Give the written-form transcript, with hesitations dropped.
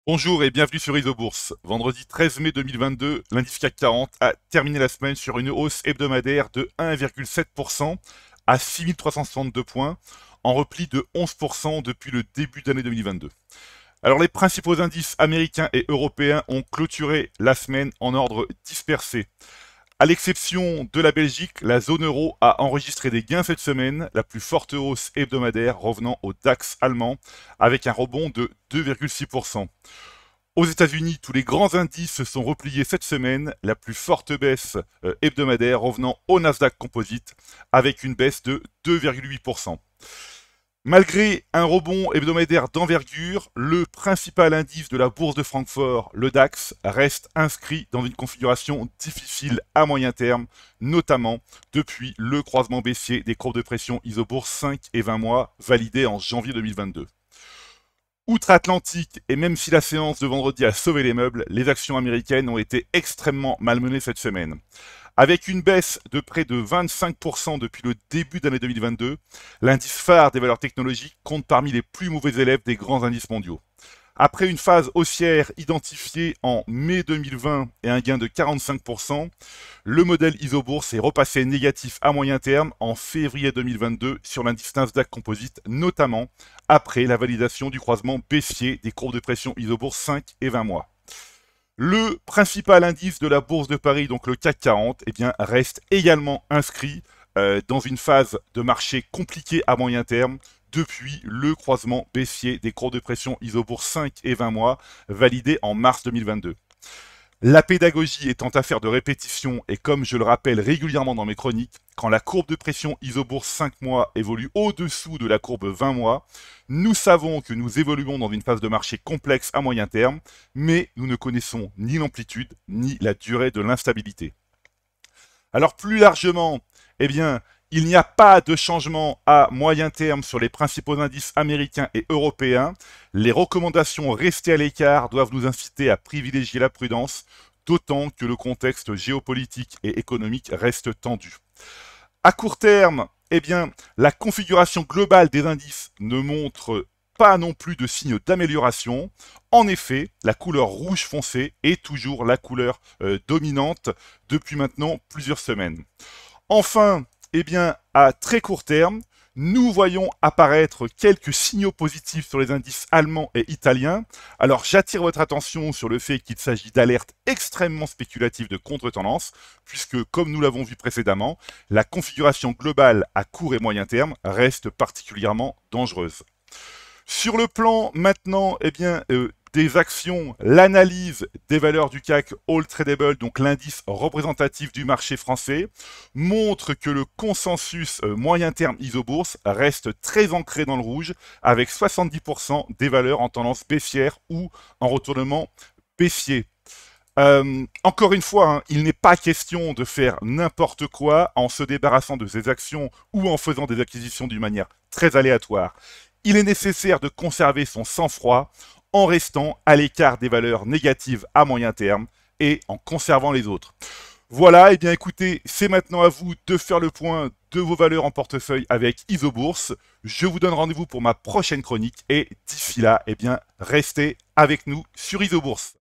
Bonjour et bienvenue sur Isobourse. Vendredi 13 mai 2022, l'indice CAC 40 a terminé la semaine sur une hausse hebdomadaire de 1,7% à 6362 points, en repli de 11% depuis le début d'année 2022. Alors les principaux indices américains et européens ont clôturé la semaine en ordre dispersé. À l'exception de la Belgique, la zone euro a enregistré des gains cette semaine, la plus forte hausse hebdomadaire revenant au DAX allemand, avec un rebond de 2,6%. Aux États-Unis, tous les grands indices se sont repliés cette semaine, la plus forte baisse hebdomadaire revenant au Nasdaq Composite, avec une baisse de 2,8%. Malgré un rebond hebdomadaire d'envergure, le principal indice de la bourse de Francfort, le DAX, reste inscrit dans une configuration difficile à moyen terme, notamment depuis le croisement baissier des courbes de pression Isobourse 5 et 20 mois validé en janvier 2022. Outre-Atlantique, et même si la séance de vendredi a sauvé les meubles, les actions américaines ont été extrêmement malmenées cette semaine. Avec une baisse de près de 25% depuis le début d'année 2022, l'indice phare des valeurs technologiques compte parmi les plus mauvais élèves des grands indices mondiaux. Après une phase haussière identifiée en mai 2020 et un gain de 45%, le modèle Isobourse est repassé négatif à moyen terme en février 2022 sur l'indice Nasdaq Composite, notamment après la validation du croisement baissier des courbes de pression Isobourse 5 et 20 mois. Le principal indice de la bourse de Paris, donc le CAC 40, eh bien, reste également inscrit dans une phase de marché compliquée à moyen terme depuis le croisement baissier des courbes de pression Isobourse 5 et 20 mois validé en mars 2022. La pédagogie étant affaire de répétition et comme je le rappelle régulièrement dans mes chroniques, quand la courbe de pression Isobourse 5 mois évolue au-dessous de la courbe 20 mois, nous savons que nous évoluons dans une phase de marché complexe à moyen terme, mais nous ne connaissons ni l'amplitude ni la durée de l'instabilité. Alors plus largement, eh bien, il n'y a pas de changement à moyen terme sur les principaux indices américains et européens. Les recommandations restées à l'écart doivent nous inciter à privilégier la prudence, d'autant que le contexte géopolitique et économique reste tendu. À court terme, eh bien, la configuration globale des indices ne montre pas non plus de signes d'amélioration. En effet, la couleur rouge foncé est toujours la couleur dominante depuis maintenant plusieurs semaines. Enfin, eh bien, à très court terme, nous voyons apparaître quelques signaux positifs sur les indices allemands et italiens. Alors j'attire votre attention sur le fait qu'il s'agit d'alertes extrêmement spéculatives de contre-tendance, puisque comme nous l'avons vu précédemment, la configuration globale à court et moyen terme reste particulièrement dangereuse. Sur le plan maintenant, eh bien, des actions, l'analyse des valeurs du CAC All Tradable, donc l'indice représentatif du marché français, montre que le consensus moyen terme Isobourse reste très ancré dans le rouge, avec 70% des valeurs en tendance baissière ou en retournement baissier. Encore une fois, hein, il n'est pas question de faire n'importe quoi en se débarrassant de ses actions ou en faisant des acquisitions d'une manière très aléatoire. Il est nécessaire de conserver son sang-froid en restant à l'écart des valeurs négatives à moyen terme et en conservant les autres. Voilà, et bien écoutez, c'est maintenant à vous de faire le point de vos valeurs en portefeuille avec Isobourse. Je vous donne rendez-vous pour ma prochaine chronique et d'ici là, eh bien, restez avec nous sur Isobourse.